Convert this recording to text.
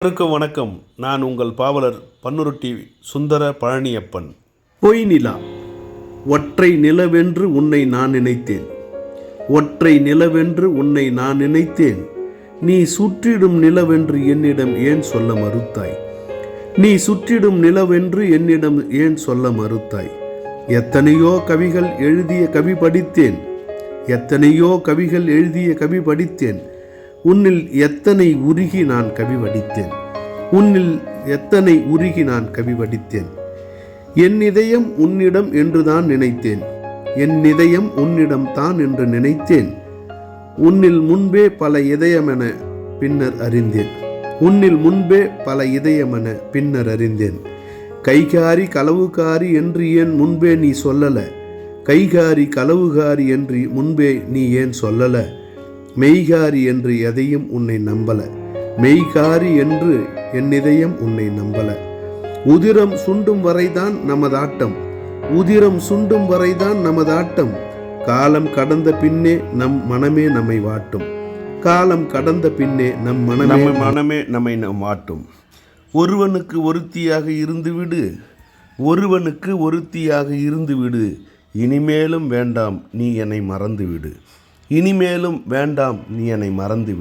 அனைவருக்கும் வணக்கம். நான் உங்கள் பாவலர் பன்னுருட்டி சுந்தர பழனியப்பன். பொய் நிலா. ஒற்றை நிலவென்று உன்னை நான் நினைத்தேன், ஒற்றை நிலவென்று உன்னை நான் நினைத்தேன். நீ சுற்றிடும் நிலவென்று என்னிடம் ஏன் சொல்ல மறுத்தாய்? நீ சுற்றிடும் நிலவென்று என்னிடம் ஏன் சொல்ல மறுத்தாய்? எத்தனையோ கவிகள் எழுதிய கவி படித்தேன், எத்தனையோ கவிகள் எழுதிய கவி படித்தேன். உன்னில் எத்தனை உருகி நான் கவி வடித்தேன், உன்னில் எத்தனை உருகி நான் கவி வடித்தேன். என் இதயம் உன்னிடம் என்றுதான் நினைத்தேன், என் இதயம் உன்னிடம் தான் என்று நினைத்தேன். உன்னில் முன்பே பல இதயமென பின்னர் அறிந்தேன், உன்னில் முன்பே பல இதயமென பின்னர் அறிந்தேன். கைகாரி களவுகாரி என்று ஏன் முன்பே நீ சொல்லல? கைகாரி களவுகாரி என்று முன்பே நீ ஏன் சொல்லல? மெய்காரி என்று எதையும் உன்னை நம்பல, மெய்காரி என்று என் இதயம் உன்னை நம்பல. உதிரம் சுண்டும் வரைதான் நமதாட்டம், உதிரம் சுண்டும் வரைதான் நமதாட்டம். காலம் கடந்த பின்னே நம் மனமே நம்மை வாட்டும், காலம் கடந்த பின்னே நம் மனமே நம்மை வாட்டும். ஒருவனுக்கு ஒருத்தியாக இருந்துவிடு, ஒருவனுக்கு ஒருத்தியாக இருந்துவிடு. இனிமேலும் வேண்டாம் நீ என்னை மறந்துவிடு, இனிமேலும் வேண்டாம் நீ என்னை மறந்துவிடு.